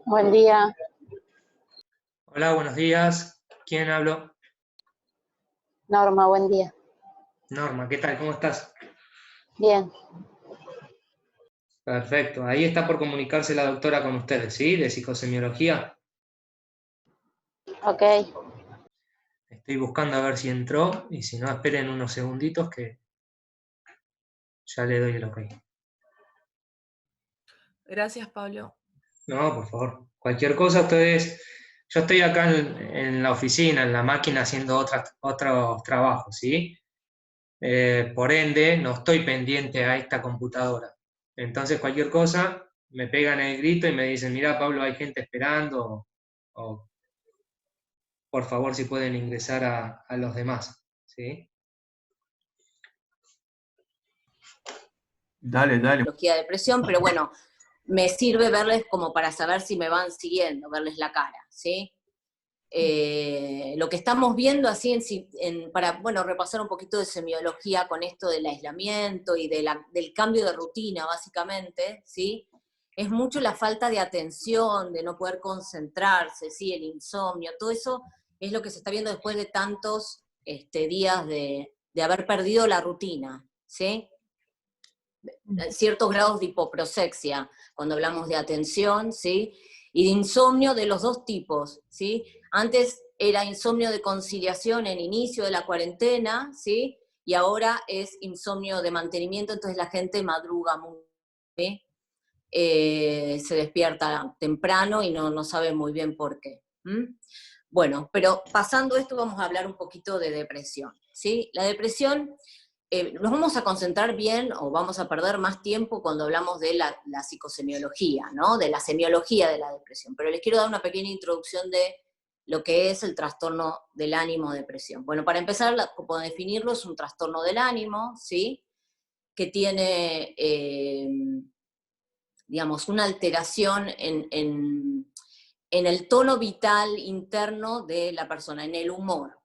Buen día, Hola, buenos días. ¿Quién habló? Norma, buen día. Norma, ¿qué tal? ¿Cómo estás? Bien, Perfecto. Ahí está por comunicarse la doctora con ustedes, ¿sí? De psicosemiología. ok. Estoy buscando a ver si entró y si no, esperen unos segunditos que ya le doy el ok. Gracias, Pablo. No, por favor. Cualquier cosa, ustedes... Yo estoy acá en la oficina, en la máquina, haciendo otros trabajos, ¿sí? Por ende, no estoy pendiente a esta computadora. Entonces, cualquier cosa, me pegan el grito y me dicen, mira, Pablo, hay gente esperando, o por favor, si pueden ingresar a los demás, ¿sí? Dale. Psicología de depresión, pero bueno, me sirve verles como para saber si me van siguiendo, verles la cara, ¿sí? Lo que estamos viendo así para, bueno, repasar un poquito de semiología con esto del aislamiento y del cambio de rutina, básicamente, ¿sí? Es mucho la falta de atención, de no poder concentrarse, ¿sí? El insomnio, todo eso es lo que se está viendo después de tantos días de haber perdido la rutina, ¿sí? Ciertos grados de hipoprosexia, cuando hablamos de atención, ¿sí? Y de insomnio de los dos tipos, ¿sí? Antes era insomnio de conciliación en inicio de la cuarentena, ¿sí? Y ahora es insomnio de mantenimiento, entonces la gente madruga mucho, ¿sí? Se despierta temprano y no sabe muy bien por qué. Bueno, pero pasando esto vamos a hablar un poquito de depresión, ¿sí? La depresión... nos vamos a concentrar bien o vamos a perder más tiempo cuando hablamos de la psicosemiología, ¿no? De la semiología de la depresión. Pero les quiero dar una pequeña introducción de lo que es el trastorno del ánimo depresión. Bueno, para empezar, como definirlo, es un trastorno del ánimo, ¿sí? Que tiene, digamos, una alteración en el tono vital interno de la persona, en el humor,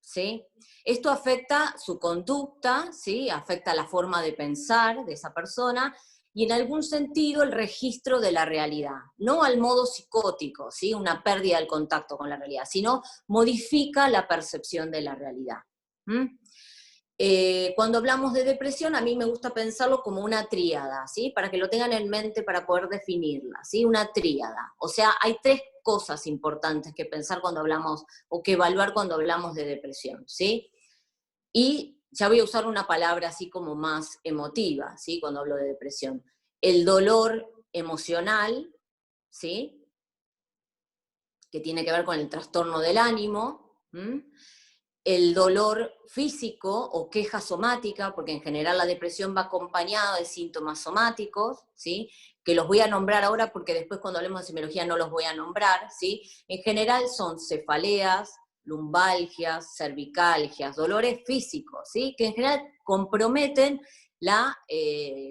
¿sí? Esto afecta su conducta, ¿sí? Afecta la forma de pensar de esa persona y en algún sentido el registro de la realidad, no al modo psicótico, ¿sí? Una pérdida del contacto con la realidad, sino modifica la percepción de la realidad. Cuando hablamos de depresión, a mí me gusta pensarlo como una tríada, ¿sí? Para que lo tengan en mente para poder definirla, ¿sí? Una tríada. O sea, hay tres cosas importantes que pensar cuando hablamos, o que evaluar cuando hablamos de depresión, ¿sí? Y ya voy a usar una palabra así como más emotiva, ¿sí? Cuando hablo de depresión. El dolor emocional, ¿sí? Que tiene que ver con el trastorno del ánimo, el dolor físico o queja somática, porque en general la depresión va acompañada de síntomas somáticos, ¿sí? Que los voy a nombrar ahora porque después cuando hablemos de semiología no los voy a nombrar, ¿sí? En general son cefaleas, lumbalgias, cervicalgias, dolores físicos, ¿sí? Que en general comprometen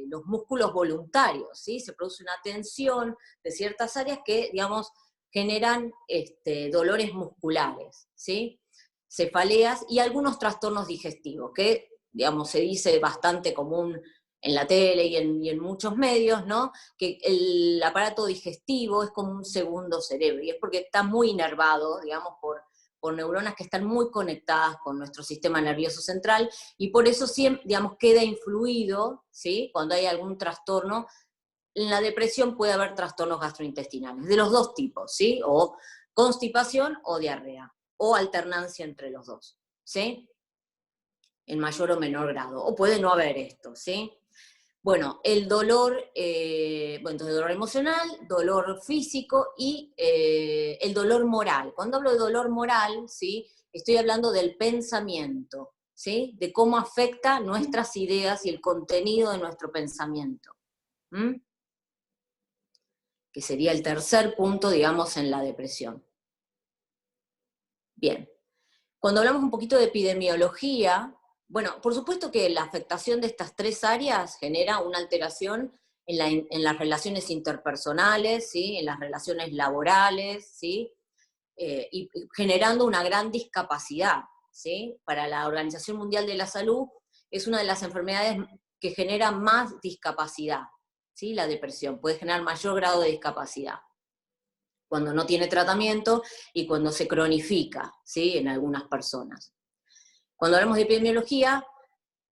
los músculos voluntarios, ¿sí? Se produce una tensión de ciertas áreas que, digamos, generan dolores musculares, ¿sí? Cefaleas y algunos trastornos digestivos, que, digamos, se dice bastante común en la tele y en muchos medios, ¿no? Que el aparato digestivo es como un segundo cerebro, y es porque está muy inervado, digamos, por neuronas que están muy conectadas con nuestro sistema nervioso central, y por eso siempre, digamos, queda influido, ¿sí? Cuando hay algún trastorno. En la depresión puede haber trastornos gastrointestinales, de los dos tipos, ¿sí? O constipación o diarrea, o alternancia entre los dos, ¿sí? En mayor o menor grado, o puede no haber esto, ¿sí? Bueno, el dolor, entonces dolor emocional, dolor físico y el dolor moral. Cuando hablo de dolor moral, ¿sí? Estoy hablando del pensamiento, ¿sí? De cómo afecta nuestras ideas y el contenido de nuestro pensamiento. Que sería el tercer punto, digamos, en la depresión. Bien. Cuando hablamos un poquito de epidemiología, bueno, por supuesto que la afectación de estas tres áreas genera una alteración en las relaciones interpersonales, ¿sí? En las relaciones laborales, ¿sí? Y generando una gran discapacidad, ¿sí? Para la Organización Mundial de la Salud es una de las enfermedades que genera más discapacidad, ¿sí? La depresión puede generar mayor grado de discapacidad cuando no tiene tratamiento y cuando se cronifica, ¿sí? En algunas personas. Cuando hablamos de epidemiología,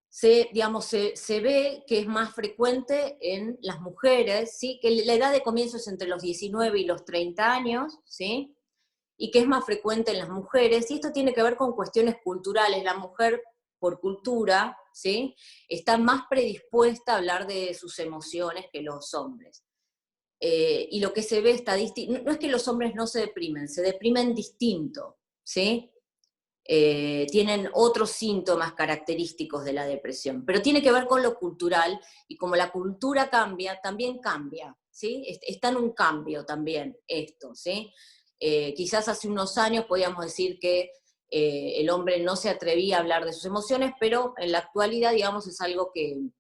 se ve que es más frecuente en las mujeres, ¿sí? Que la edad de comienzo es entre los 19 y los 30 años, ¿sí? Y que es más frecuente en las mujeres, y esto tiene que ver con cuestiones culturales. La mujer, por cultura, ¿sí? Está más predispuesta a hablar de sus emociones que los hombres. Y lo que se ve no es que los hombres no se deprimen distinto, ¿sí? Tienen otros síntomas característicos de la depresión, pero tiene que ver con lo cultural, y como la cultura cambia, también cambia, ¿sí? Está en un cambio también esto, ¿sí? Quizás hace unos años podíamos decir que el hombre no se atrevía a hablar de sus emociones, pero en la actualidad, digamos, es algo que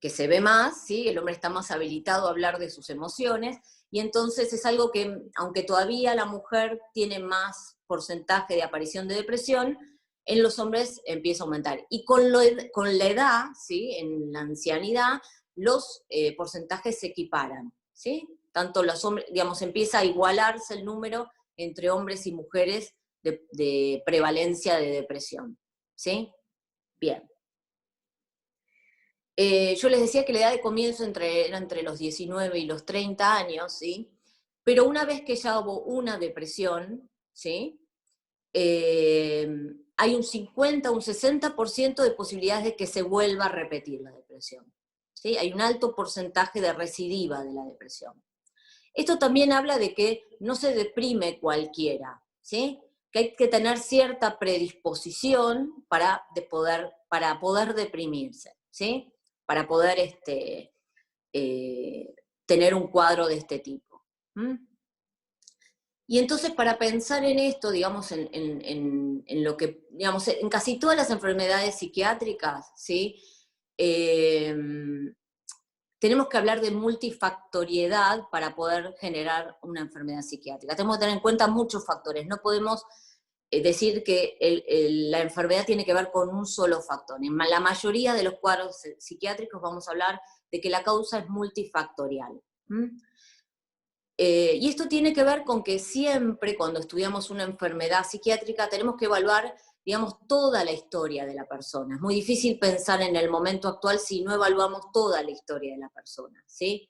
se ve más, ¿sí? El hombre está más habilitado a hablar de sus emociones, y entonces es algo que, aunque todavía la mujer tiene más porcentaje de aparición de depresión, en los hombres empieza a aumentar. Y con la edad, ¿sí? En la ancianidad, los porcentajes se equiparan, ¿sí? Tanto los hombres, digamos, empieza a igualarse el número entre hombres y mujeres de prevalencia de depresión, ¿sí? Bien. Yo les decía que la edad de comienzo era entre los 19 y los 30 años, ¿sí? Pero una vez que ya hubo una depresión, ¿sí? Hay un 50, un 60% de posibilidades de que se vuelva a repetir la depresión, ¿sí? Hay un alto porcentaje de recidiva de la depresión. Esto también habla de que no se deprime cualquiera, ¿sí? Que hay que tener cierta predisposición para poder deprimirse, ¿sí? Para poder tener un cuadro de este tipo. ¿Mm? Y entonces, para pensar en esto, digamos, en lo que, digamos, en casi todas las enfermedades psiquiátricas, ¿sí? Tenemos que hablar de multifactoriedad para poder generar una enfermedad psiquiátrica. Tenemos que tener en cuenta muchos factores. No podemos decir que la enfermedad tiene que ver con un solo factor. En la mayoría de los cuadros psiquiátricos vamos a hablar de que la causa es multifactorial. Y esto tiene que ver con que siempre cuando estudiamos una enfermedad psiquiátrica tenemos que evaluar, digamos, toda la historia de la persona. Es muy difícil pensar en el momento actual si no evaluamos toda la historia de la persona, ¿sí?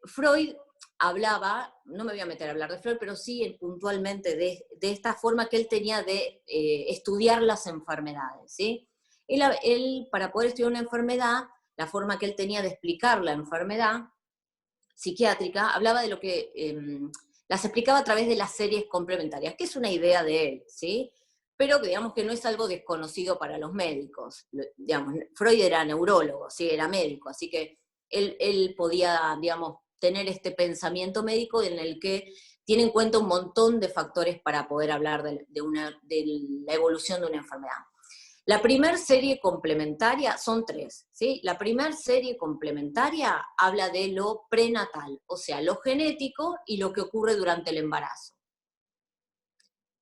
Freud hablaba, no me voy a meter a hablar de Freud, pero sí puntualmente de esta forma que él tenía de estudiar las enfermedades, ¿sí? Él, para poder estudiar una enfermedad, la forma que él tenía de explicar la enfermedad psiquiátrica, hablaba de lo que las explicaba a través de las series complementarias, que es una idea de él, ¿sí? Pero que digamos que no es algo desconocido para los médicos. Digamos, Freud era neurólogo, ¿sí? Era médico, así que él podía, digamos, tener este pensamiento médico en el que tiene en cuenta un montón de factores para poder hablar de la evolución de una enfermedad. La primera serie complementaria, son tres, ¿sí? La primera serie complementaria habla de lo prenatal, o sea, lo genético y lo que ocurre durante el embarazo.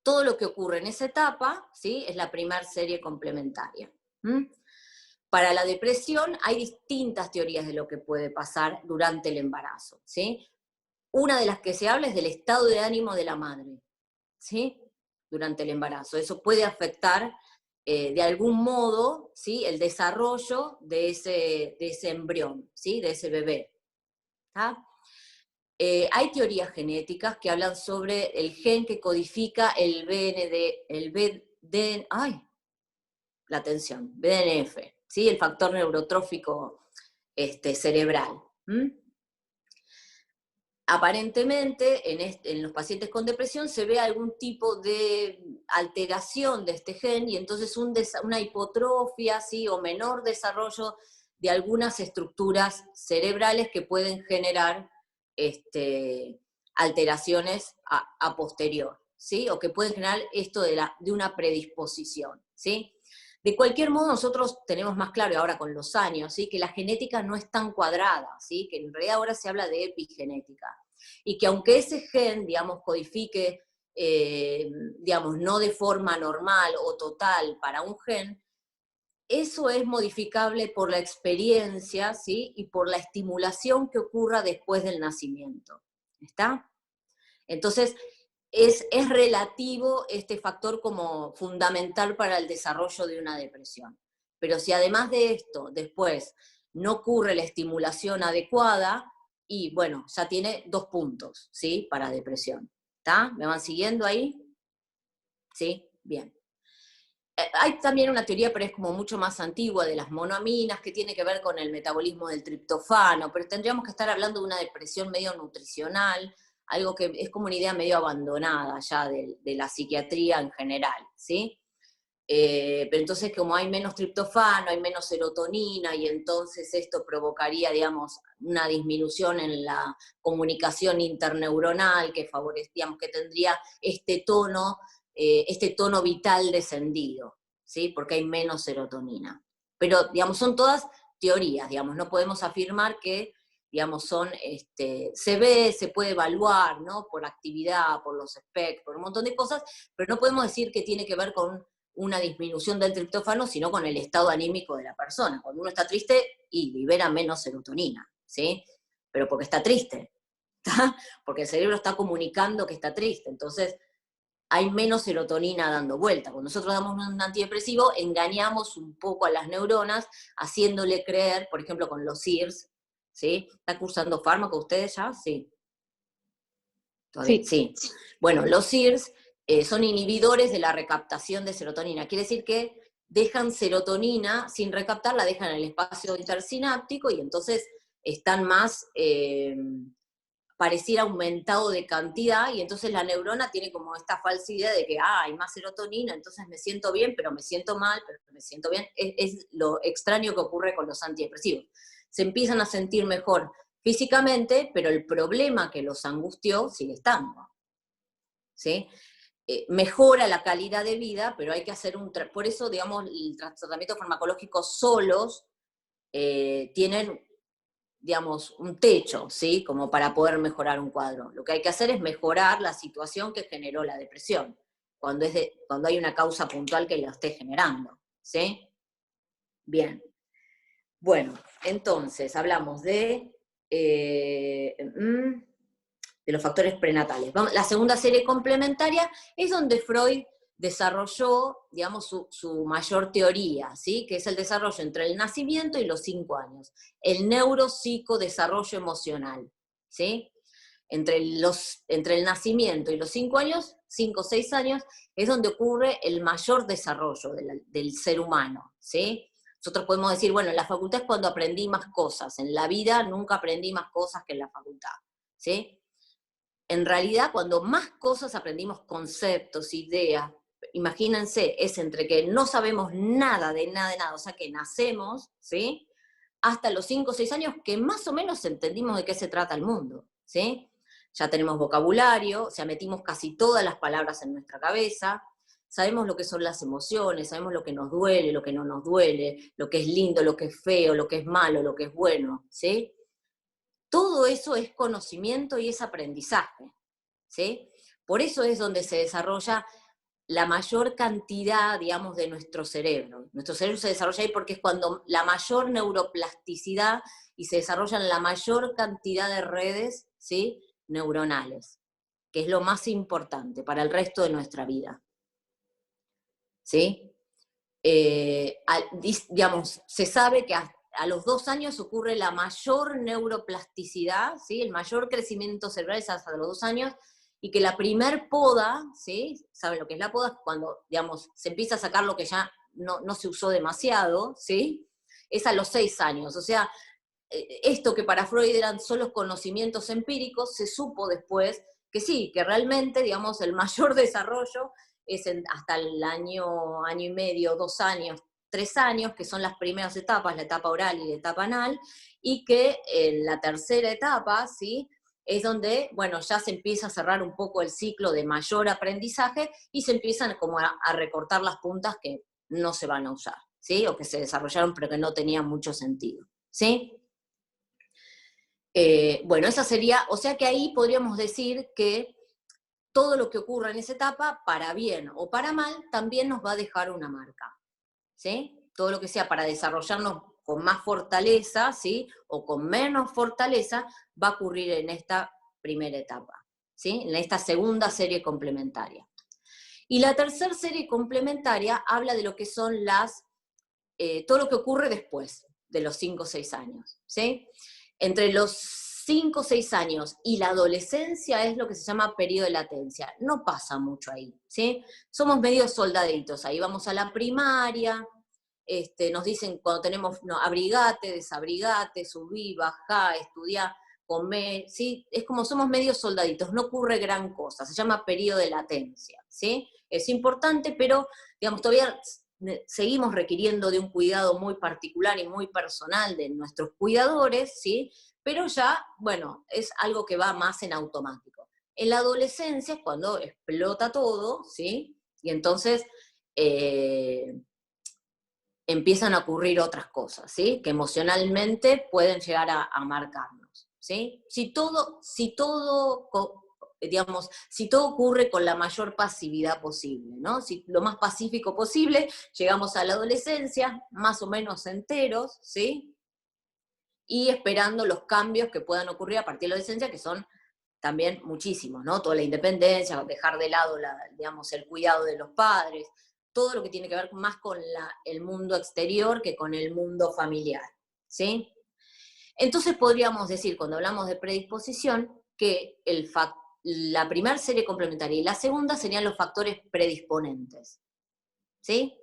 Todo lo que ocurre en esa etapa, ¿sí? Es la primera serie complementaria. Para la depresión hay distintas teorías de lo que puede pasar durante el embarazo, ¿sí? Una de las que se habla es del estado de ánimo de la madre, ¿sí? Durante el embarazo. Eso puede afectar de algún modo, ¿sí? El desarrollo de ese embrión, ¿sí? De ese bebé. Hay teorías genéticas que hablan sobre el gen que codifica el BDNF, ¿sí? El factor neurotrófico cerebral. Aparentemente, en los pacientes con depresión se ve algún tipo de alteración de este gen, y entonces una hipotrofia, ¿sí? O menor desarrollo de algunas estructuras cerebrales que pueden generar alteraciones a posterior, ¿sí? O que pueden generar esto de una predisposición, ¿sí? De cualquier modo, nosotros tenemos más claro, y ahora con los años, ¿sí? Que la genética no es tan cuadrada, ¿sí? Que en realidad ahora se habla de epigenética. Y que aunque ese gen, digamos, codifique, digamos, no de forma normal o total para un gen, eso es modificable por la experiencia, ¿sí? Y por la estimulación que ocurra después del nacimiento. ¿Está? Entonces, es relativo este factor como fundamental para el desarrollo de una depresión. Pero si además de esto, después, no ocurre la estimulación adecuada, y bueno, ya tiene 2 puntos, ¿sí? Para depresión. ¿Está? ¿Me van siguiendo ahí? ¿Sí? Bien. Hay también una teoría, pero es como mucho más antigua, de las monoaminas, que tiene que ver con el metabolismo del triptofano, pero tendríamos que estar hablando de una depresión medio nutricional, algo que es como una idea medio abandonada ya de la psiquiatría en general, ¿sí? Pero entonces como hay menos triptofano, hay menos serotonina, y entonces esto provocaría, digamos, una disminución en la comunicación interneuronal que digamos, que tendría este tono vital descendido, ¿sí? Porque hay menos serotonina. Pero, digamos, son todas teorías, digamos, no podemos afirmar que, digamos, se puede evaluar, ¿no? Por actividad, por los specs, por un montón de cosas, pero no podemos decir que tiene que ver con una disminución del triptófano, sino con el estado anímico de la persona. Cuando uno está triste, y libera menos serotonina, ¿sí? Pero porque está triste, ¿tá? Porque el cerebro está comunicando que está triste, entonces hay menos serotonina dando vuelta. Cuando nosotros damos un antidepresivo, engañamos un poco a las neuronas, haciéndole creer, por ejemplo, con los SIRS, ¿sí? ¿Están cursando fármaco ustedes ya? Sí. ¿Todavía? Sí. Bueno, los SIRS son inhibidores de la recaptación de serotonina. Quiere decir que dejan serotonina sin recaptar, la dejan en el espacio intersináptico, y entonces están más, pareciera aumentado de cantidad, y entonces la neurona tiene como esta falsa idea de que hay más serotonina, entonces me siento bien, pero me siento mal, pero me siento bien. Es lo extraño que ocurre con los antidepresivos. Se empiezan a sentir mejor físicamente, pero el problema que los angustió sigue estando, ¿sí? Mejora la calidad de vida, pero hay que hacer por eso, digamos, el tratamiento farmacológico solos tienen, digamos, un techo, ¿sí? Como para poder mejorar un cuadro. Lo que hay que hacer es mejorar la situación que generó la depresión, cuando hay una causa puntual que la esté generando, ¿sí? Bien. Bueno, entonces hablamos de los factores prenatales. La segunda serie complementaria es donde Freud desarrolló, digamos, su mayor teoría, ¿sí? Que es el desarrollo entre el nacimiento y los 5 años, el neuropsicodesarrollo emocional, ¿sí? Entre el nacimiento y los 5 años, 5 o 6 años, es donde ocurre el mayor desarrollo del ser humano, ¿sí? Nosotros podemos decir, bueno, en la facultad es cuando aprendí más cosas, en la vida nunca aprendí más cosas que en la facultad, ¿sí? En realidad, cuando más cosas aprendimos, conceptos, ideas, imagínense, es entre que no sabemos nada de nada, o sea que nacemos, ¿sí? Hasta los 5 o 6 años que más o menos entendimos de qué se trata el mundo, ¿sí? Ya tenemos vocabulario, o sea, metimos casi todas las palabras en nuestra cabeza, sabemos lo que son las emociones, sabemos lo que nos duele, lo que no nos duele, lo que es lindo, lo que es feo, lo que es malo, lo que es bueno, ¿sí? Todo eso es conocimiento y es aprendizaje, ¿sí? Por eso es donde se desarrolla la mayor cantidad, digamos, de nuestro cerebro. Nuestro cerebro se desarrolla ahí porque es cuando la mayor neuroplasticidad y se desarrollan la mayor cantidad de redes, ¿sí? Neuronales, que es lo más importante para el resto de nuestra vida, ¿sí? Digamos, se sabe que a los 2 años ocurre la mayor neuroplasticidad, ¿sí? El mayor crecimiento cerebral es hasta los 2 años, y que la primer poda, ¿sí? ¿Saben lo que es la poda? Cuando, digamos, se empieza a sacar lo que ya no se usó demasiado, ¿sí? Es a los 6 años. O sea, esto que para Freud eran solo conocimientos empíricos, se supo después que sí, que realmente, digamos, el mayor desarrollo es hasta el año y medio, 2 años, 3 años, que son las primeras etapas, la etapa oral y la etapa anal, y que en la tercera etapa, ¿sí? Es donde, bueno, ya se empieza a cerrar un poco el ciclo de mayor aprendizaje y se empiezan como a recortar las puntas que no se van a usar, ¿sí? O que se desarrollaron pero que no tenían mucho sentido, ¿sí? Bueno, esa sería, o sea que ahí podríamos decir que todo lo que ocurra en esa etapa, para bien o para mal, también nos va a dejar una marca, ¿sí? Todo lo que sea para desarrollarnos con más fortaleza, ¿sí? O con menos fortaleza, va a ocurrir en esta primera etapa, ¿sí? En esta segunda serie complementaria. Y la tercera serie complementaria habla de lo que son todo lo que ocurre después de los 5 o 6 años, ¿sí? Entre los 5 o 6 años y la adolescencia es lo que se llama periodo de latencia. No pasa mucho ahí, ¿sí? Somos medio soldaditos, ahí vamos a la primaria, nos dicen cuando tenemos, no, abrigate, desabrigate, subí, bajá, estudiá, comé, ¿sí? Es como somos medio soldaditos, no ocurre gran cosa, se llama periodo de latencia, ¿sí? Es importante, pero, digamos, todavía seguimos requiriendo de un cuidado muy particular y muy personal de nuestros cuidadores, ¿sí? Pero ya, bueno, es algo que va más en automático. En la adolescencia es cuando explota todo, ¿sí? Y entonces empiezan a ocurrir otras cosas, ¿sí? Que emocionalmente pueden llegar a marcarnos, ¿sí? Si todo ocurre con la mayor pasividad posible, ¿no? Si lo más pacífico posible, llegamos a la adolescencia, más o menos enteros, ¿sí? Y esperando los cambios que puedan ocurrir a partir de la adolescencia, que son también muchísimos, ¿no? Toda la independencia, dejar de lado, digamos, el cuidado de los padres, todo lo que tiene que ver más con el mundo exterior que con el mundo familiar, ¿sí? Entonces podríamos decir, cuando hablamos de predisposición, que la primera serie complementaria y la segunda serían los factores predisponentes, ¿sí?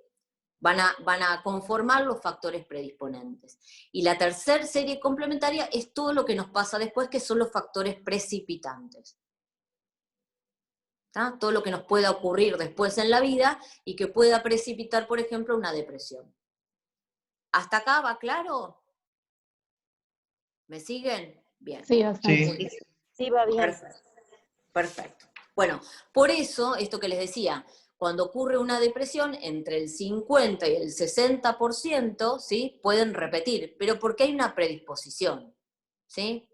Van a conformar los factores predisponentes. Y la tercera serie complementaria es todo lo que nos pasa después, que son los factores precipitantes. ¿Tá? Todo lo que nos pueda ocurrir después en la vida y que pueda precipitar, por ejemplo, una depresión. ¿Hasta acá va claro? ¿Me siguen? Bien. Sí, bastante. Sí. Sí, va bien. Perfecto. Perfecto. Bueno, por eso, esto que les decía, cuando ocurre una depresión, entre el 50 y el 60%, ¿sí? Pueden repetir, pero porque hay una predisposición, ¿sí?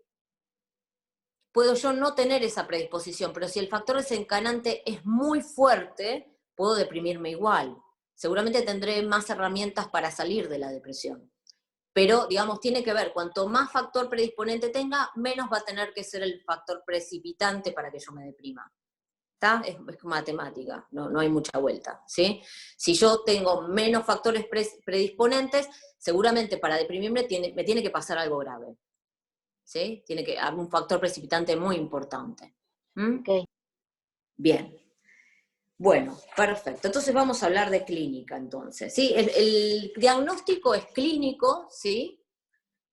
Puedo yo no tener esa predisposición, pero si el factor desencadenante es muy fuerte, puedo deprimirme igual. Seguramente tendré más herramientas para salir de la depresión. Pero, digamos, tiene que ver, cuanto más factor predisponente tenga, menos va a tener que ser el factor precipitante para que yo me deprima. ¿Está? Es matemática, no hay mucha vuelta, ¿sí? Si yo tengo menos factores predisponentes, seguramente para deprimirme me tiene que pasar algo grave, ¿sí? Tiene que haber un factor precipitante muy importante. Ok. Bien. Bueno, perfecto. Entonces vamos a hablar de clínica, entonces, ¿sí? El diagnóstico es clínico, ¿sí?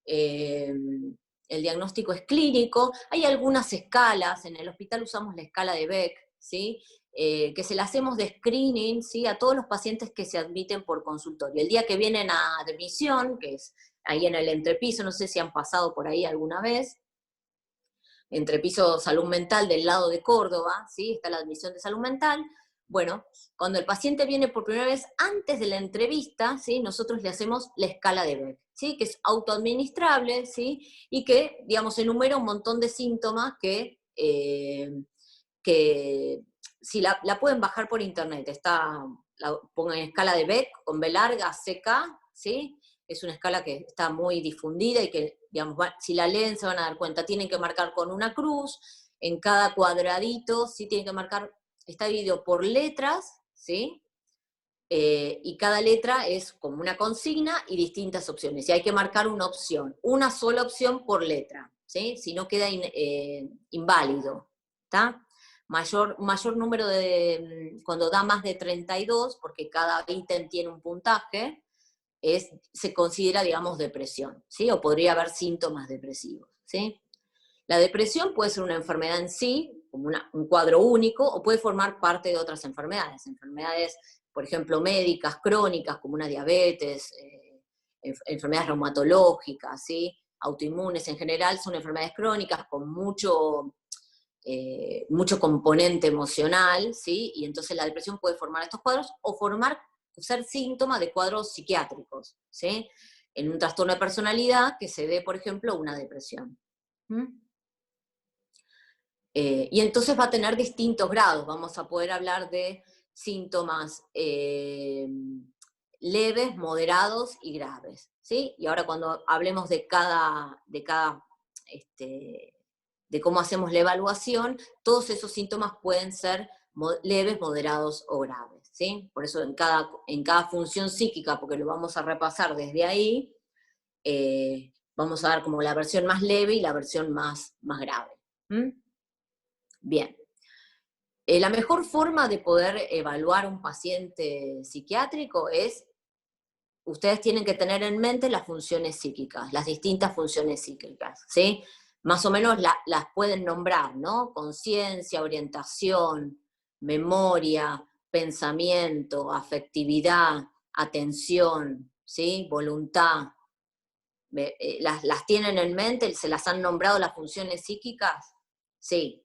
El diagnóstico es clínico. Hay algunas escalas, en el hospital usamos la escala de Beck, ¿sí? Que se la hacemos de screening, ¿sí? A todos los pacientes que se admiten por consultorio. El día que vienen a admisión, que es ahí en el entrepiso, no sé si han pasado por ahí alguna vez, entrepiso salud mental del lado de Córdoba, ¿sí? Está la admisión de salud mental. Bueno, cuando el paciente viene por primera vez, antes de la entrevista, ¿sí? Nosotros le hacemos la escala de Beck, ¿sí? Que es autoadministrable, ¿sí? Y que, digamos, enumera un montón de síntomas que si la pueden bajar por internet, pongan escala de Beck, con B larga, CK, ¿sí? Es una escala que está muy difundida y que, digamos, si la leen se van a dar cuenta, tienen que marcar con una cruz, en cada cuadradito, sí tienen que marcar, está dividido por letras, ¿sí? Y cada letra es como una consigna y distintas opciones, y hay que marcar una opción, una sola opción por letra, ¿sí? Si no queda inválido, ¿está? Mayor número cuando da más de 32, porque cada ítem tiene un puntaje, se considera, digamos, depresión, ¿sí? O podría haber síntomas depresivos, ¿sí? La depresión puede ser una enfermedad en sí, como un cuadro único, o puede formar parte de otras enfermedades, por ejemplo, médicas, crónicas, como una diabetes, enfermedades reumatológicas, ¿sí? Autoinmunes en general, son enfermedades crónicas con mucho componente emocional, ¿sí? Y entonces la depresión puede formar estos cuadros, o formar ser síntoma de cuadros psiquiátricos, ¿sí? En un trastorno de personalidad que se dé, por ejemplo, una depresión. Y entonces va a tener distintos grados, vamos a poder hablar de síntomas leves, moderados y graves, ¿sí? Y ahora cuando hablemos de cómo hacemos la evaluación, todos esos síntomas pueden ser leves, moderados o graves, ¿sí? Por eso en cada función psíquica, porque lo vamos a repasar desde ahí, vamos a dar como la versión más leve y la versión más grave. Bien. La mejor forma de poder evaluar un paciente psiquiátrico es, ustedes tienen que tener en mente las funciones psíquicas, las distintas funciones psíquicas, ¿sí? Más o menos las pueden nombrar, ¿no? Conciencia, orientación, memoria, pensamiento, afectividad, atención, ¿sí? Voluntad. ¿Las tienen en mente? ¿Se las han nombrado las funciones psíquicas? Sí.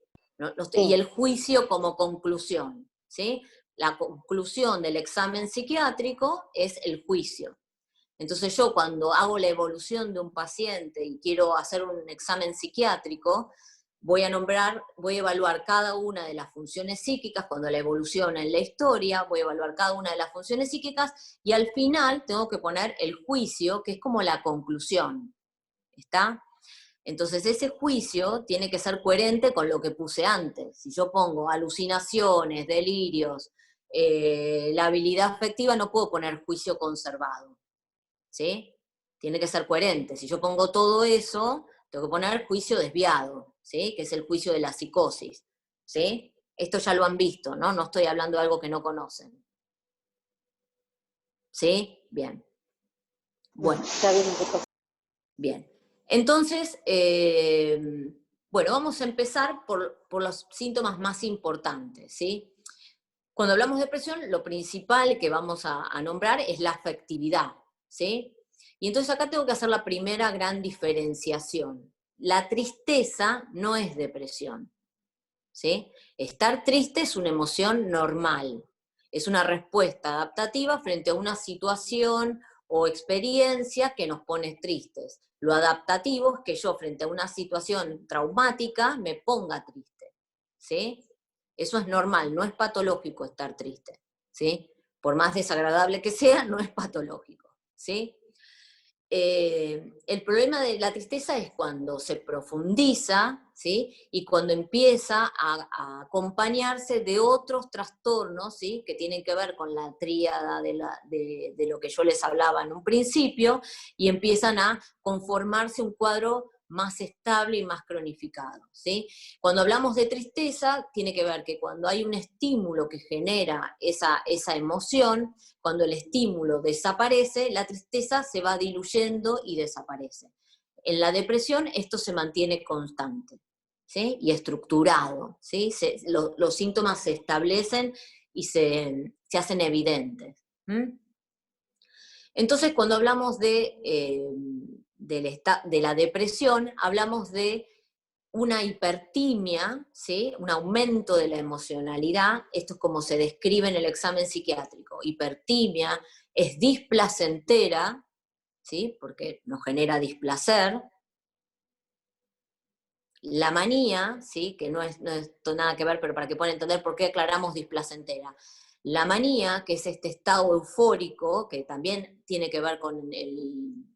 Sí. Y el juicio como conclusión, ¿sí? La conclusión del examen psiquiátrico es el juicio. Entonces yo cuando hago la evolución de un paciente y quiero hacer un examen psiquiátrico, voy a evaluar cada una de las funciones psíquicas, cuando la evolución en la historia, voy a evaluar cada una de las funciones psíquicas, y al final tengo que poner el juicio, que es como la conclusión, ¿está? Entonces ese juicio tiene que ser coherente con lo que puse antes. Si yo pongo alucinaciones, delirios, la habilidad afectiva, no puedo poner juicio conservado, ¿sí? Tiene que ser coherente. Si yo pongo todo eso, tengo que poner juicio desviado, ¿sí? Que es el juicio de la psicosis, ¿sí? Esto ya lo han visto, ¿no? No estoy hablando de algo que no conocen. ¿Sí? Bien. Bueno. Está bien. Bien. Entonces, bueno, vamos a empezar por los síntomas más importantes, ¿sí? Cuando hablamos de depresión, lo principal que vamos a nombrar es la afectividad, ¿sí? Y entonces acá tengo que hacer la primera gran diferenciación. La tristeza no es depresión, ¿sí? Estar triste es una emoción normal, es una respuesta adaptativa frente a una situación o experiencia que nos pone tristes. Lo adaptativo es que yo frente a una situación traumática me ponga triste, ¿sí? Eso es normal, no es patológico estar triste, ¿sí? Por más desagradable que sea, no es patológico, ¿sí? El problema de la tristeza es cuando se profundiza, ¿sí? Y cuando empieza a acompañarse de otros trastornos, ¿sí? Que tienen que ver con la tríada de lo que yo les hablaba en un principio, y empiezan a conformarse un cuadro más estable y más cronificado, ¿sí? Cuando hablamos de tristeza, tiene que ver que cuando hay un estímulo que genera esa emoción, cuando el estímulo desaparece, la tristeza se va diluyendo y desaparece. En la depresión esto se mantiene constante, ¿sí? Y estructurado, ¿sí? Los síntomas se establecen y se hacen evidentes. Entonces, cuando hablamos de la depresión, hablamos de una hipertimia, ¿sí? Un aumento de la emocionalidad. Esto es como se describe en el examen psiquiátrico. Hipertimia es displacentera, ¿sí? Porque nos genera displacer. La manía, ¿sí? Que no es nada que ver, pero para que puedan entender por qué aclaramos displacentera. La manía, que es este estado eufórico, que también tiene que ver con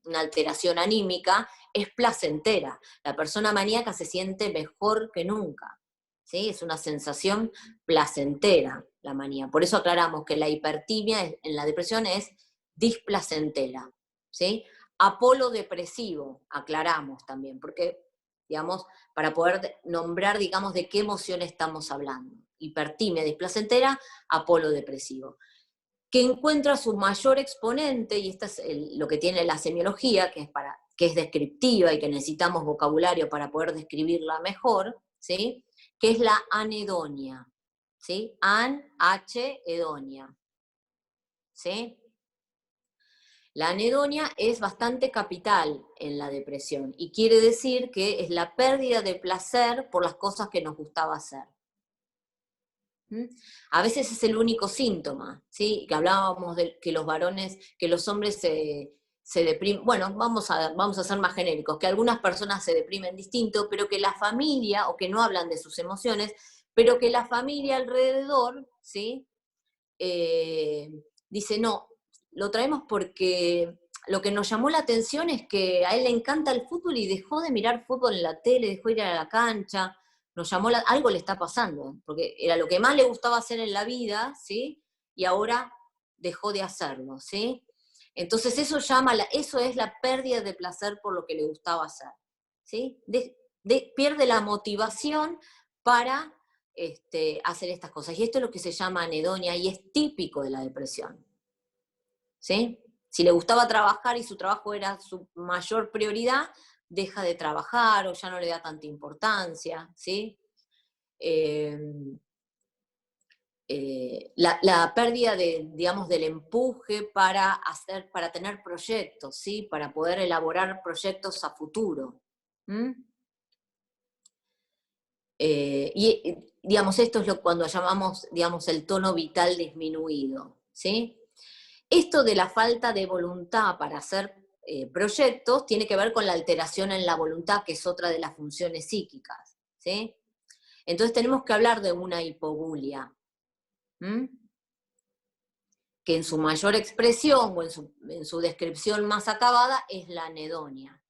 una alteración anímica, es placentera. La persona maníaca se siente mejor que nunca, ¿sí? Es una sensación placentera, la manía. Por eso aclaramos que la hipertimia en la depresión es displacentera, ¿sí? Apolo depresivo, aclaramos también, porque, digamos, para poder nombrar, digamos, de qué emoción estamos hablando. Hipertimia displacentera, apolo depresivo. Que encuentra su mayor exponente, y esto es lo que tiene la semiología, que es descriptiva y que necesitamos vocabulario para poder describirla mejor, ¿sí? Que es la anedonia, ¿sí? Hedonia, ¿sí? La anedonia es bastante capital en la depresión y quiere decir que es la pérdida de placer por las cosas que nos gustaba hacer. ¿Mm? A veces es el único síntoma, ¿sí? Que hablábamos de que los varones, que los hombres se deprimen, bueno, vamos a ser más genéricos, que algunas personas se deprimen distinto, pero que la familia, o que no hablan de sus emociones, pero que la familia alrededor, ¿sí? Dice, no, lo traemos porque lo que nos llamó la atención es que a él le encanta el fútbol y dejó de mirar fútbol en la tele, dejó de ir a la cancha, algo le está pasando, porque era lo que más le gustaba hacer en la vida, ¿sí? Y ahora dejó de hacerlo, ¿sí? Entonces eso es la pérdida de placer por lo que le gustaba hacer, ¿sí? Pierde la motivación para hacer estas cosas. Y esto es lo que se llama anedonia y es típico de la depresión, ¿sí? Si le gustaba trabajar y su trabajo era su mayor prioridad, deja de trabajar o ya no le da tanta importancia, ¿sí? La pérdida digamos, del empuje para tener proyectos, ¿sí? Para poder elaborar proyectos a futuro. ¿Mm? Digamos, esto es cuando llamamos, digamos, el tono vital disminuido, ¿sí? Esto de la falta de voluntad para hacer proyectos tiene que ver con la alteración en la voluntad, que es otra de las funciones psíquicas, ¿sí? Entonces tenemos que hablar de una hipobulia, que en su mayor expresión o en su descripción más acabada es la anedonia.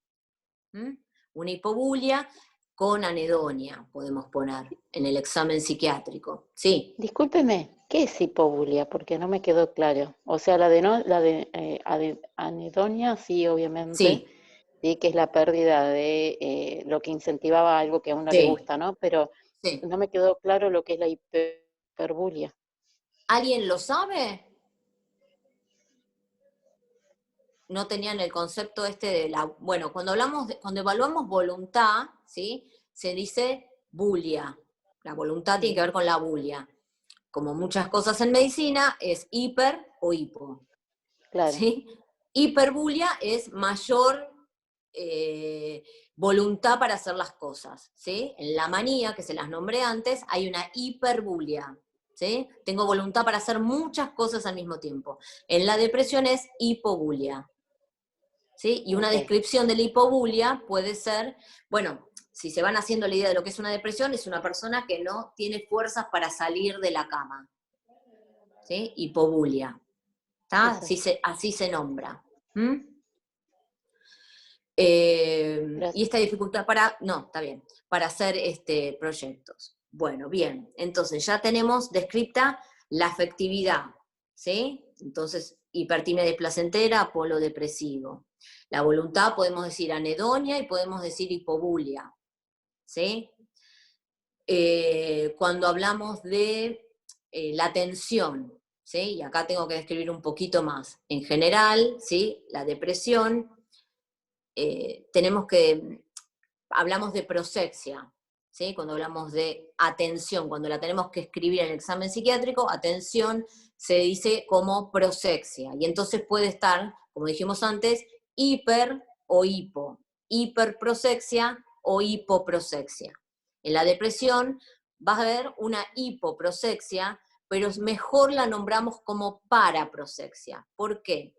Una hipobulia con anedonia, podemos poner en el examen psiquiátrico. Sí. Discúlpeme, ¿qué es hipobulia? Porque no me quedó claro. O sea, la de anedonia, sí, obviamente, Sí, sí, que es la pérdida de lo que incentivaba algo que a uno le sí, gusta, ¿no? Pero sí. no me quedó claro lo que es la hiperbulia. ¿Alguien lo sabe? No tenían el concepto de la... Bueno, cuando evaluamos voluntad, ¿sí? Se dice bulia. La voluntad tiene que ver con la bulia. Como muchas cosas en medicina, es hiper o hipo. Claro, ¿Sí? Hiperbulia es mayor voluntad para hacer las cosas. ¿Sí? En la manía, que se las nombré antes, hay una hiperbulia. ¿Sí? Tengo voluntad para hacer muchas cosas al mismo tiempo. En la depresión es hipobulia. ¿Sí? Y una ok, descripción de la hipobulia puede ser, bueno, si se van haciendo la idea de lo que es una depresión, es una persona que no tiene fuerzas para salir de la cama. ¿Sí? Hipobulia. ¿Tá? exacto. Así se nombra. ¿Mm? Y Gracias. esta dificultad no, está bien, para hacer proyectos. Bueno, bien, entonces ya tenemos descripta la afectividad, ¿sí? Entonces, hipertimia desplacentera, polo depresivo. La voluntad podemos decir anedonia y podemos decir hipobulia, ¿sí? Cuando hablamos de la atención, ¿sí? Y acá tengo que describir un poquito más. En general, ¿sí? La depresión, hablamos de prosexia, ¿sí? Cuando hablamos de atención, cuando la tenemos que escribir en el examen psiquiátrico, atención se dice como prosexia, y entonces puede estar, como dijimos antes, hiper o hipo, hiperprosexia o hipoprosexia. En la depresión vas a ver una hipoprosexia, pero mejor la nombramos como paraprosexia. ¿Por qué?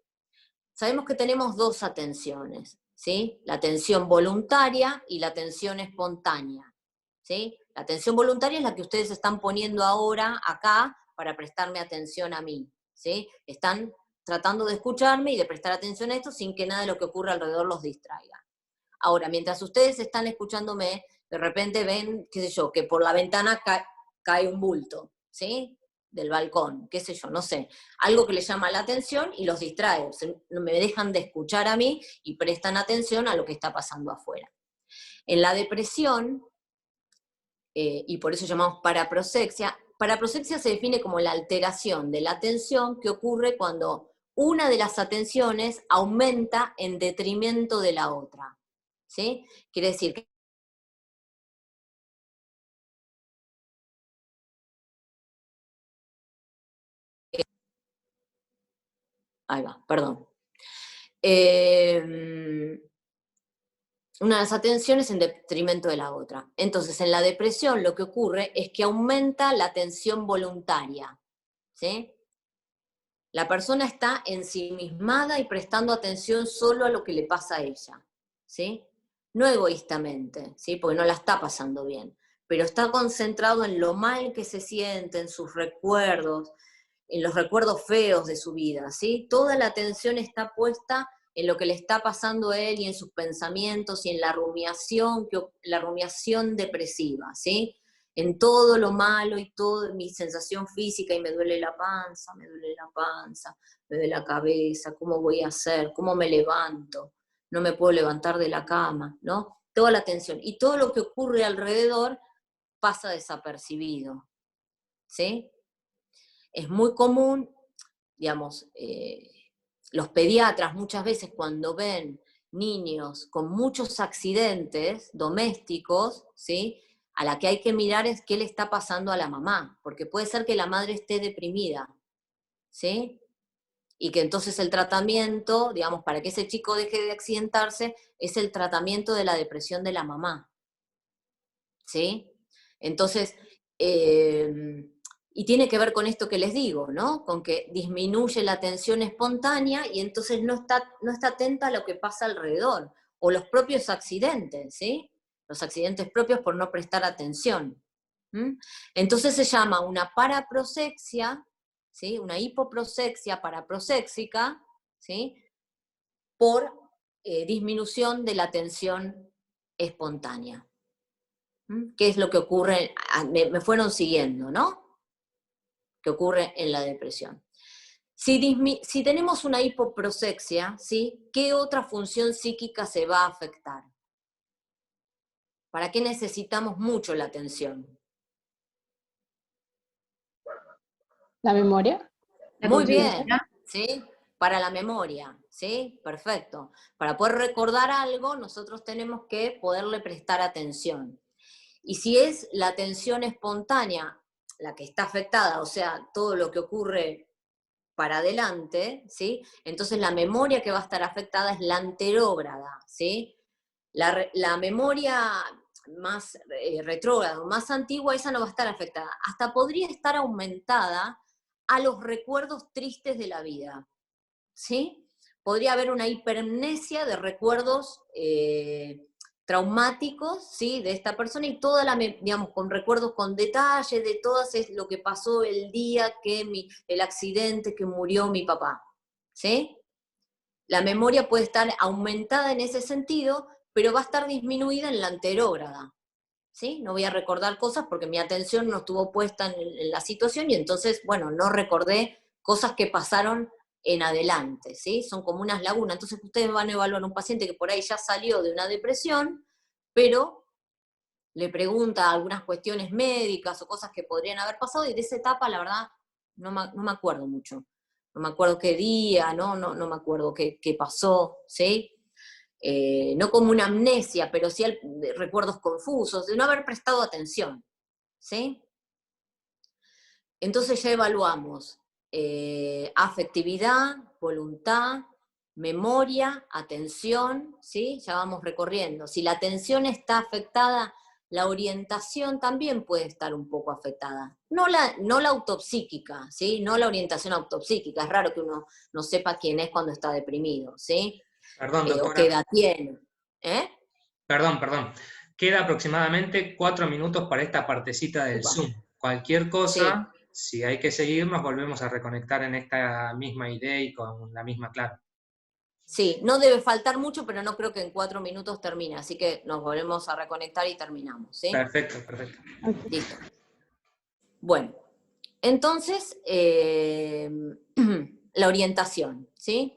Sabemos que tenemos dos atenciones, ¿sí? La atención voluntaria y la atención espontánea, ¿sí? La atención voluntaria es la que ustedes están poniendo ahora acá para prestarme atención a mí, ¿sí? Están tratando de escucharme y de prestar atención a esto sin que nada de lo que ocurra alrededor los distraiga. Ahora, mientras ustedes están escuchándome, de repente ven, qué sé yo, que por la ventana cae un bulto, ¿sí? Del balcón, qué sé yo, no sé. Algo que les llama la atención y los distrae. Me dejan de escuchar a mí y prestan atención a lo que está pasando afuera. En la depresión, y por eso llamamos paraprosexia se define como la alteración de la atención que ocurre cuando una de las atenciones aumenta en detrimento de la otra. ¿Sí? Quiere decir que ahí va, perdón. una de las atenciones en detrimento de la otra. Entonces, en la depresión lo que ocurre es que aumenta la atención voluntaria, ¿sí? La persona está ensimismada y prestando atención solo a lo que le pasa a ella, ¿sí? No egoístamente, ¿sí? Porque no la está pasando bien, pero está concentrado en lo mal que se siente, en sus recuerdos, en los recuerdos feos de su vida, ¿sí? Toda la atención está puesta en lo que le está pasando a él y en sus pensamientos y en la rumiación depresiva, ¿sí? En todo lo malo y toda mi sensación física, y me duele la panza, me duele la panza, me duele la cabeza, ¿cómo voy a hacer? ¿Cómo me levanto? No me puedo levantar de la cama, ¿no? Toda la tensión. Y todo lo que ocurre alrededor pasa desapercibido, ¿sí? Es muy común, digamos, los pediatras muchas veces cuando ven niños con muchos accidentes domésticos, ¿sí? A la que hay que mirar es qué le está pasando a la mamá, porque puede ser que la madre esté deprimida, ¿sí? Y que entonces el tratamiento, digamos, para que ese chico deje de accidentarse, es el tratamiento de la depresión de la mamá, ¿sí? Entonces, y tiene que ver con esto que les digo, ¿no? Con que disminuye la atención espontánea y entonces no está atenta a lo que pasa alrededor, o los propios accidentes, ¿sí? Los accidentes propios por no prestar atención. Entonces se llama una paraprosexia, ¿sí? Una hipoprosexia paraproséxica, ¿sí? Por disminución de la atención espontánea. ¿Qué es lo que ocurre? Me fueron siguiendo, ¿no? ¿Qué ocurre en la depresión? Si tenemos una hipoprosexia, ¿sí? ¿Qué otra función psíquica se va a afectar? ¿Para qué necesitamos mucho la atención? ¿La memoria? La Muy bien, concentración. ¿sí? Para la memoria, ¿sí? Perfecto. Para poder recordar algo, nosotros tenemos que poderle prestar atención. Y si es la atención espontánea la que está afectada, o sea, todo lo que ocurre para adelante, ¿sí? Entonces la memoria que va a estar afectada es la anterógrada, ¿sí? La memoria más retrógrada, más antigua, esa no va a estar afectada. Hasta podría estar aumentada a los recuerdos tristes de la vida, ¿sí? Podría haber una hipermnesia de recuerdos traumáticos, ¿sí? De esta persona y toda digamos, con recuerdos con detalle de todo es lo que pasó el día el accidente que murió mi papá, ¿sí? La memoria puede estar aumentada en ese sentido, pero va a estar disminuida en la anterógrada, ¿sí? No voy a recordar cosas porque mi atención no estuvo puesta en la situación y entonces, bueno, no recordé cosas que pasaron en adelante, ¿sí? Son como unas lagunas. Entonces ustedes van a evaluar a un paciente que por ahí ya salió de una depresión, pero le pregunta algunas cuestiones médicas o cosas que podrían haber pasado y de esa etapa, la verdad, no me acuerdo mucho. No me acuerdo qué día, no me acuerdo qué pasó, ¿sí? No como una amnesia, pero sí recuerdos confusos, de no haber prestado atención, ¿sí? Entonces ya evaluamos afectividad, voluntad, memoria, atención, ¿sí? Ya vamos recorriendo. Si la atención está afectada, la orientación también puede estar un poco afectada. No la autopsíquica, ¿sí? No la orientación autopsíquica. Es raro que uno no sepa quién es cuando está deprimido, ¿sí? Perdón, O doctora. qué edad tiene. Perdón. Queda aproximadamente 4 minutos para esta partecita del Upa. Zoom. Cualquier cosa, Sí. si hay que seguir, nos volvemos a reconectar en esta misma idea y con la misma clave. Sí, no debe faltar mucho, pero no creo que en 4 minutos termine, así que nos volvemos a reconectar y terminamos, ¿sí? Perfecto. Listo. Bueno, entonces, la orientación, ¿sí?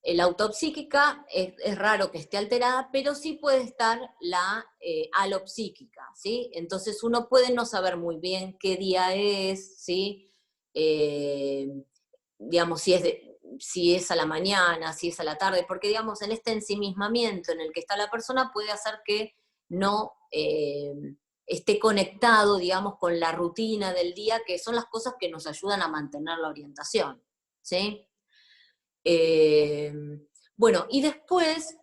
La autopsíquica es raro que esté alterada, pero sí puede estar la alopsíquica, ¿sí? Entonces uno puede no saber muy bien qué día es, ¿sí? Digamos, si es a la mañana, si es a la tarde, porque digamos, en este ensimismamiento en el que está la persona puede hacer que no esté conectado, digamos, con la rutina del día, que son las cosas que nos ayudan a mantener la orientación, ¿sí? Bueno, y después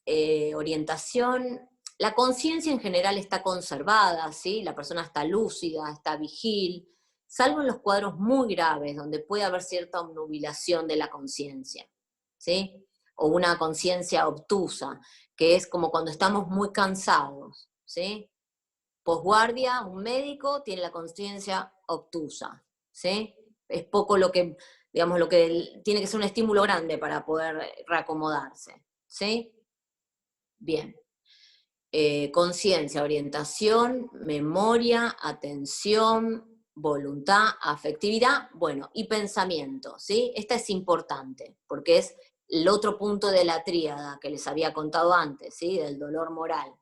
orientación, la conciencia en general está conservada, ¿sí? La persona está lúcida, está vigil, salvo en los cuadros muy graves, donde puede haber cierta obnubilación de la conciencia, ¿sí? O una conciencia obtusa, que es como cuando estamos muy cansados, ¿sí? Posguardia, un médico tiene la conciencia obtusa, ¿sí? Es poco lo que, digamos, lo que tiene que ser un estímulo grande para poder reacomodarse, ¿sí? Bien. Conciencia, orientación, memoria, atención, voluntad, afectividad, bueno, y pensamiento, ¿sí? Esta es importante, porque es el otro punto de la tríada que les había contado antes, ¿sí? Del dolor moral.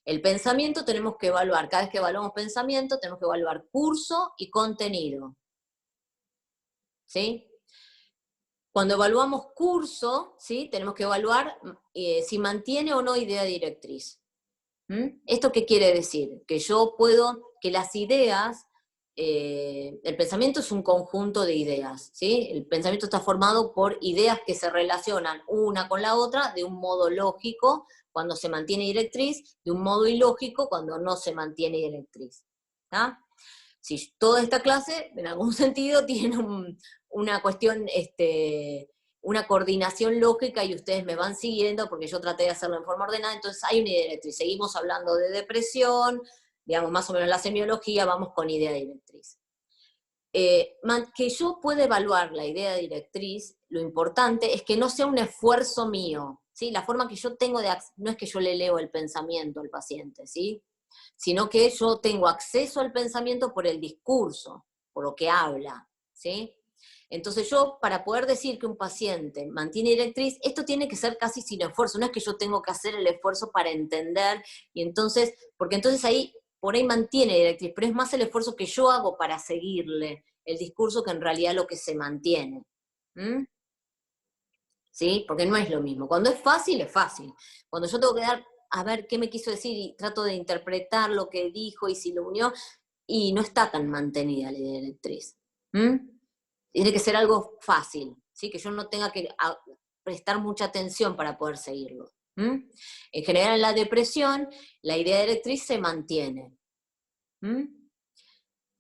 El pensamiento tenemos que evaluar, cada vez que evaluamos pensamiento, tenemos que evaluar curso y contenido, ¿sí? Cuando evaluamos curso, ¿sí? Tenemos que evaluar si mantiene o no idea directriz. ¿Esto qué quiere decir? Que yo puedo, que las ideas, el pensamiento es un conjunto de ideas, ¿sí? El pensamiento está formado por ideas que se relacionan una con la otra de un modo lógico cuando se mantiene directriz, de un modo ilógico cuando no se mantiene directriz. ¿Tá? Si toda esta clase, en algún sentido, tiene una cuestión, una coordinación lógica y ustedes me van siguiendo porque yo traté de hacerlo en forma ordenada, entonces hay una idea directriz. Seguimos hablando de depresión, digamos, más o menos la semiología, vamos con idea directriz. Que yo pueda evaluar la idea directriz, lo importante es que no sea un esfuerzo mío, ¿sí? La forma que yo tengo no es que yo le leo el pensamiento al paciente, ¿sí? Sino que yo tengo acceso al pensamiento por el discurso, por lo que habla, ¿sí? Entonces yo, para poder decir que un paciente mantiene directriz, esto tiene que ser casi sin esfuerzo, no es que yo tengo que hacer el esfuerzo para entender, y entonces, porque entonces ahí, por ahí mantiene directriz, pero es más el esfuerzo que yo hago para seguirle el discurso que en realidad lo que se mantiene. ¿Sí? Porque no es lo mismo. Cuando es fácil, es fácil. Cuando yo tengo que dar, a ver qué me quiso decir, y trato de interpretar lo que dijo y si lo unió, y no está tan mantenida la idea directriz. Tiene que ser algo fácil, ¿sí? Que yo no tenga que prestar mucha atención para poder seguirlo. En general en la depresión, la idea directriz se mantiene.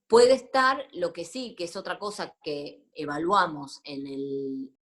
Puede estar, lo que sí, que es otra cosa que evaluamos en el